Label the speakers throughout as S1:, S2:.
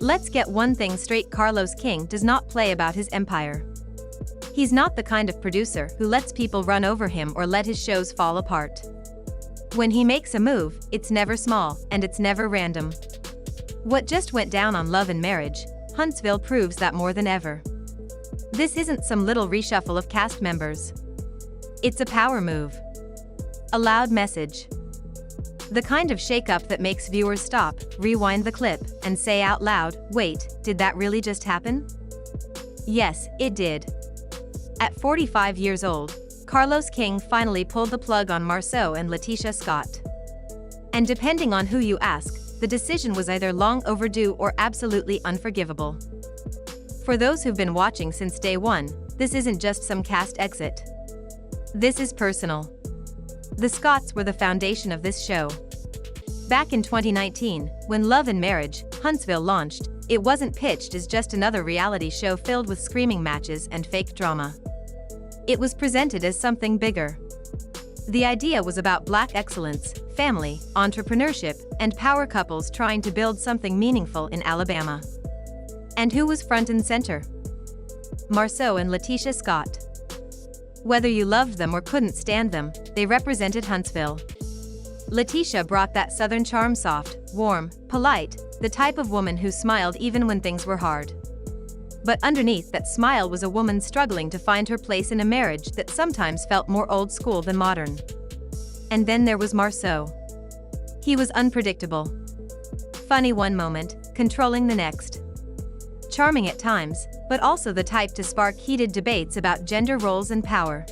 S1: Let's get one thing straight: Carlos King does not play about his empire. He's not the kind of producer who lets people run over him or let his shows fall apart. When he makes a move, it's never small, and it's never random. What just went down on Love and Marriage, Huntsville proves that more than ever. This isn't some little reshuffle of cast members. It's a power move. A loud message. The kind of shakeup that makes viewers stop, rewind the clip, and say out loud, "Wait, did that really just happen?" Yes, it did. At 45 years old, Carlos King finally pulled the plug on Marsau and LaTisha Scott. And depending on who you ask, the decision was either long overdue or absolutely unforgivable. For those who've been watching since day one, this isn't just some cast exit. This is personal. The Scotts were the foundation of this show. Back in 2019, when Love and Marriage, Huntsville launched, it wasn't pitched as just another reality show filled with screaming matches and fake drama. It was presented as something bigger. The idea was about Black excellence, family, entrepreneurship, and power couples trying to build something meaningful in Alabama. And who was front and center? Marsau and LaTisha Scott. Whether you loved them or couldn't stand them, they represented Huntsville. LaTisha brought that southern charm, soft, warm, polite, the type of woman who smiled even when things were hard. But underneath that smile was a woman struggling to find her place in a marriage that sometimes felt more old school than modern. And then there was Marsau. He was unpredictable. Funny one moment, controlling the next. Charming at times, but also the type to spark heated debates about gender roles and power.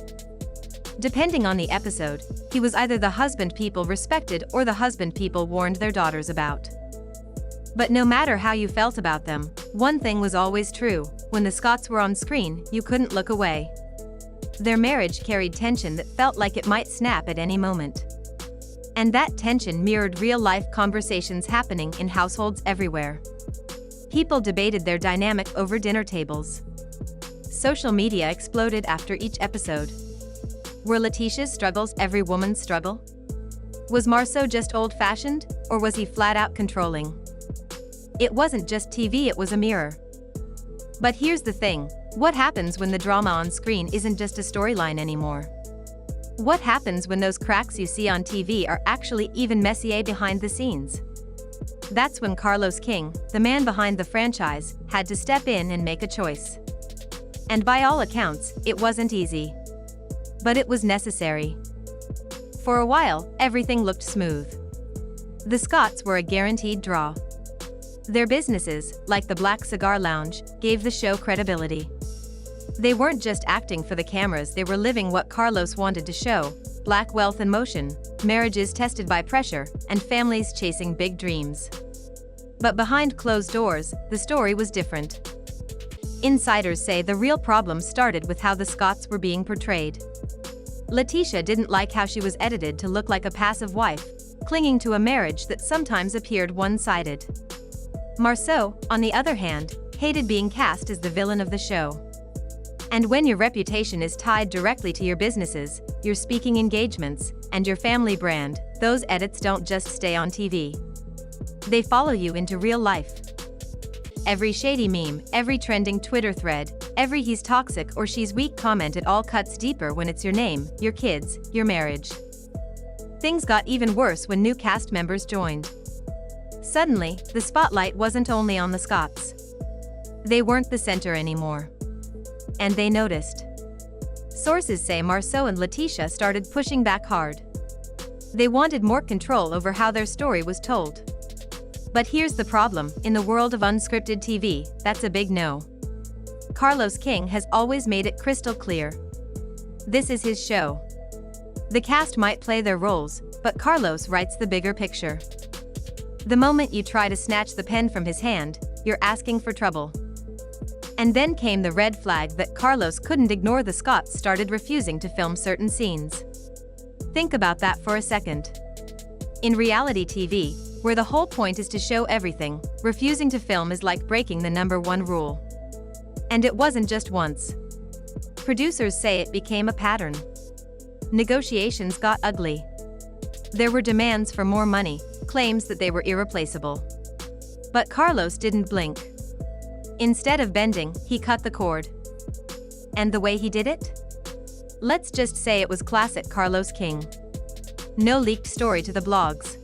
S1: Depending on the episode, he was either the husband people respected or the husband people warned their daughters about. But no matter how you felt about them, one thing was always true: when the Scotts were on screen, you couldn't look away. Their marriage carried tension that felt like it might snap at any moment. And that tension mirrored real-life conversations happening in households everywhere. People debated their dynamic over dinner tables. Social media exploded after each episode. Were LaTisha's struggles every woman's struggle? Was Marsau just old-fashioned, or was he flat-out controlling? It wasn't just TV, it was a mirror. But here's the thing: what happens when the drama on screen isn't just a storyline anymore? What happens when those cracks you see on TV are actually even messier behind the scenes? That's when Carlos King, the man behind the franchise, had to step in and make a choice. And by all accounts, it wasn't easy. But it was necessary. For a while, everything looked smooth. The Scotts were a guaranteed draw. Their businesses, like the Black Cigar Lounge, gave the show credibility. They weren't just acting for the cameras, they were living what Carlos wanted to show: Black wealth in motion, marriages tested by pressure, and families chasing big dreams. But behind closed doors, the story was different. Insiders say the real problem started with how the Scotts were being portrayed. LaTisha didn't like how she was edited to look like a passive wife, clinging to a marriage that sometimes appeared one-sided. Marsau, on the other hand, hated being cast as the villain of the show. And when your reputation is tied directly to your businesses, your speaking engagements, and your family brand, those edits don't just stay on TV. They follow you into real life. Every shady meme, every trending Twitter thread, every "he's toxic" or "she's weak" comment, it all cuts deeper when it's your name, your kids, your marriage. Things got even worse when new cast members joined. Suddenly, the spotlight wasn't only on the Scotts. They weren't the center anymore. And they noticed. Sources say Marsau and LaTisha started pushing back hard. They wanted more control over how their story was told. But here's the problem: in the world of unscripted TV, that's a big no. Carlos King has always made it crystal clear. This is his show. The cast might play their roles, but Carlos writes the bigger picture. The moment you try to snatch the pen from his hand, you're asking for trouble. And then came the red flag that Carlos couldn't ignore: the Scotts started refusing to film certain scenes. Think about that for a second. In reality TV, where the whole point is to show everything, refusing to film is like breaking the #1 rule. And it wasn't just once. Producers say it became a pattern. Negotiations got ugly. There were demands for more money, claims that they were irreplaceable. But Carlos didn't blink. Instead of bending, he cut the cord. And the way he did it? Let's just say it was classic Carlos King. No leaked story to the blogs.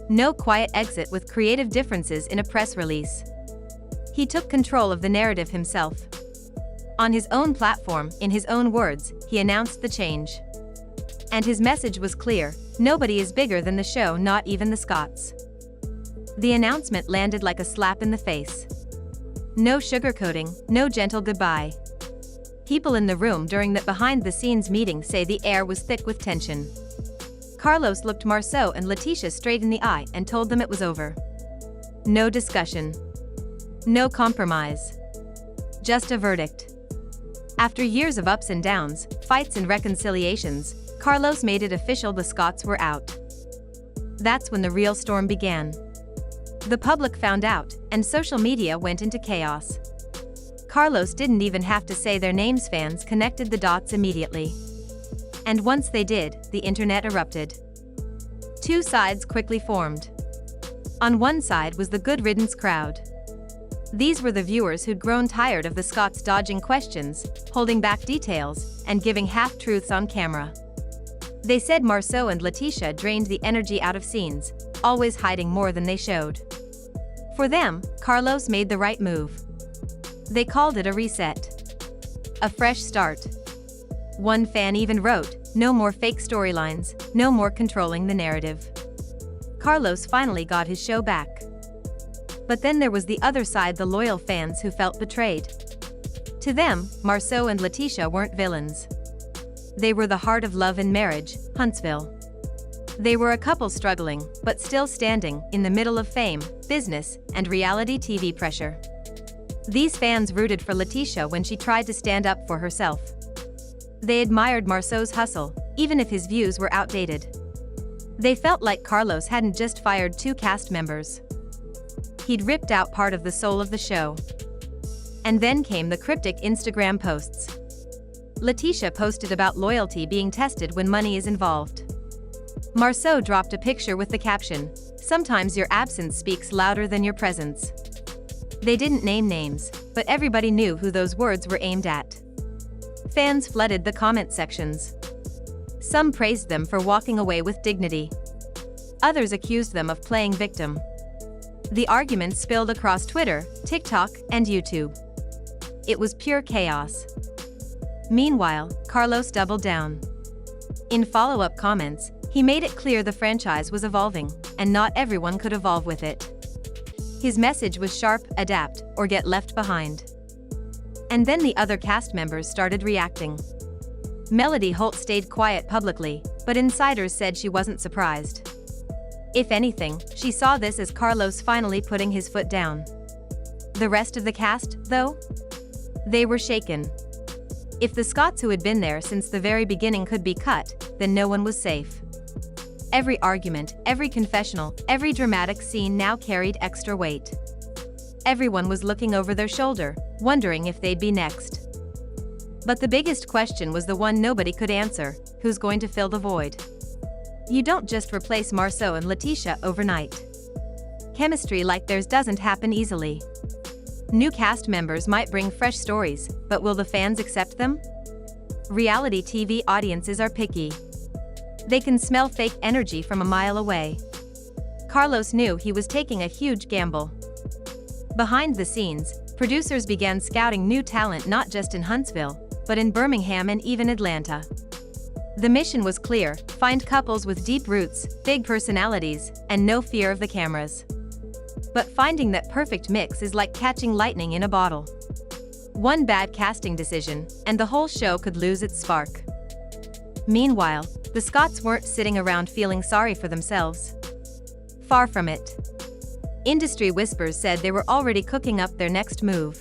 S1: No quiet exit with creative differences in a press release. He took control of the narrative himself. On his own platform, in his own words, he announced the change. And his message was clear: nobody is bigger than the show, not even the Scotts. The announcement landed like a slap in the face. No sugarcoating, no gentle goodbye. People in the room during that behind-the-scenes meeting say the air was thick with tension. Carlos looked Marsau and LaTisha straight in the eye and told them it was over. No discussion. No compromise. Just a verdict. After years of ups and downs, fights and reconciliations, Carlos made it official: the Scotts were out. That's when the real storm began. The public found out, and social media went into chaos. Carlos didn't even have to say their names, fans connected the dots immediately. And once they did, the internet erupted. Two sides quickly formed. On one side was the good riddance crowd. These were the viewers who'd grown tired of the Scotts dodging questions, holding back details, and giving half-truths on camera. They said Marsau and LaTisha drained the energy out of scenes, always hiding more than they showed. For them, Carlos made the right move. They called it a reset. A fresh start. One fan even wrote, "No more fake storylines, no more controlling the narrative." Carlos finally got his show back. But then there was the other side, the loyal fans who felt betrayed. To them, Marsau and LaTisha weren't villains. They were the heart of love and marriage, Huntsville. They were a couple struggling, but still standing, in the middle of fame, business, and reality TV pressure. These fans rooted for LaTisha when she tried to stand up for herself. They admired Marsau's hustle, even if his views were outdated. They felt like Carlos hadn't just fired two cast members. He'd ripped out part of the soul of the show. And then came the cryptic Instagram posts. LaTisha posted about loyalty being tested when money is involved. Marsau dropped a picture with the caption, "Sometimes your absence speaks louder than your presence." They didn't name names, but everybody knew who those words were aimed at. Fans flooded the comment sections. Some praised them for walking away with dignity. Others accused them of playing victim. The arguments spilled across Twitter, TikTok, and YouTube. It was pure chaos. Meanwhile, Carlos doubled down. In follow-up comments, he made it clear the franchise was evolving, and not everyone could evolve with it. His message was sharp: adapt, or get left behind. And then the other cast members started reacting. Melody Holt stayed quiet publicly, but insiders said she wasn't surprised. If anything, she saw this as Carlos finally putting his foot down. The rest of the cast, though? They were shaken. If the Scotts who had been there since the very beginning could be cut, then no one was safe. Every argument, every confessional, every dramatic scene now carried extra weight. Everyone was looking over their shoulder, wondering if they'd be next. But the biggest question was the one nobody could answer: who's going to fill the void? You don't just replace Marsau and LaTisha overnight. Chemistry like theirs doesn't happen easily. New cast members might bring fresh stories, but will the fans accept them? Reality TV audiences are picky. They can smell fake energy from a mile away. Carlos knew he was taking a huge gamble. Behind the scenes, producers began scouting new talent not just in Huntsville, but in Birmingham and even Atlanta. The mission was clear: find couples with deep roots, big personalities, and no fear of the cameras. But finding that perfect mix is like catching lightning in a bottle. One bad casting decision, and the whole show could lose its spark. Meanwhile, the Scotts weren't sitting around feeling sorry for themselves. Far from it. Industry whispers said they were already cooking up their next move.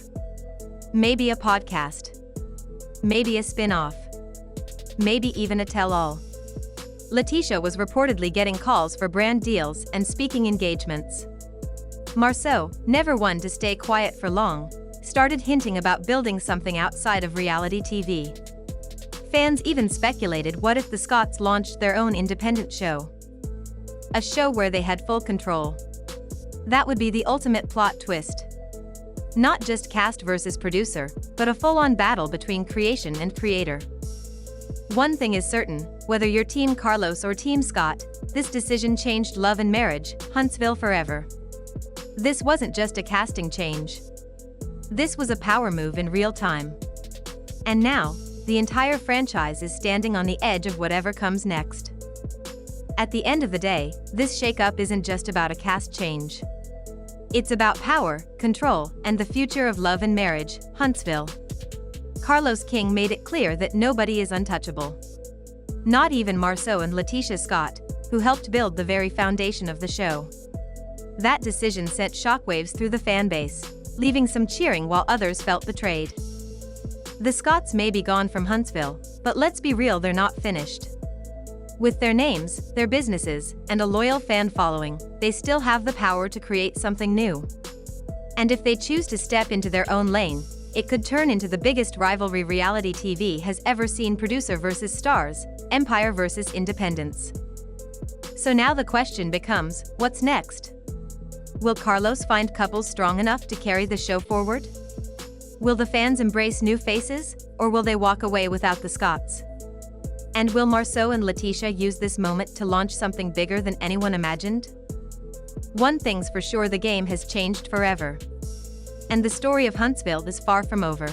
S1: Maybe a podcast. Maybe a spin-off. Maybe even a tell-all. LaTisha was reportedly getting calls for brand deals and speaking engagements. Marsau, never one to stay quiet for long, started hinting about building something outside of reality TV. Fans even speculated, what if the Scotts launched their own independent show? A show where they had full control. That would be the ultimate plot twist. Not just cast versus producer, but a full-on battle between creation and creator. One thing is certain, whether you're Team Carlos or Team Scott, this decision changed Love and Marriage, Huntsville forever. This wasn't just a casting change. This was a power move in real time. And now, the entire franchise is standing on the edge of whatever comes next. At the end of the day, this shakeup isn't just about a cast change. It's about power, control, and the future of Love and Marriage, Huntsville. Carlos King made it clear that nobody is untouchable. Not even Marsau and LaTisha Scott, who helped build the very foundation of the show. That decision sent shockwaves through the fan base, leaving some cheering while others felt betrayed. The Scotts may be gone from Huntsville, but let's be real, they're not finished. With their names, their businesses, and a loyal fan following, they still have the power to create something new. And if they choose to step into their own lane, it could turn into the biggest rivalry reality TV has ever seen: producer versus stars, empire versus independence. So now the question becomes, what's next? Will Carlos find couples strong enough to carry the show forward? Will the fans embrace new faces, or will they walk away without the Scotts? And will Marsau and LaTisha use this moment to launch something bigger than anyone imagined? One thing's for sure, the game has changed forever. And the story of Huntsville is far from over.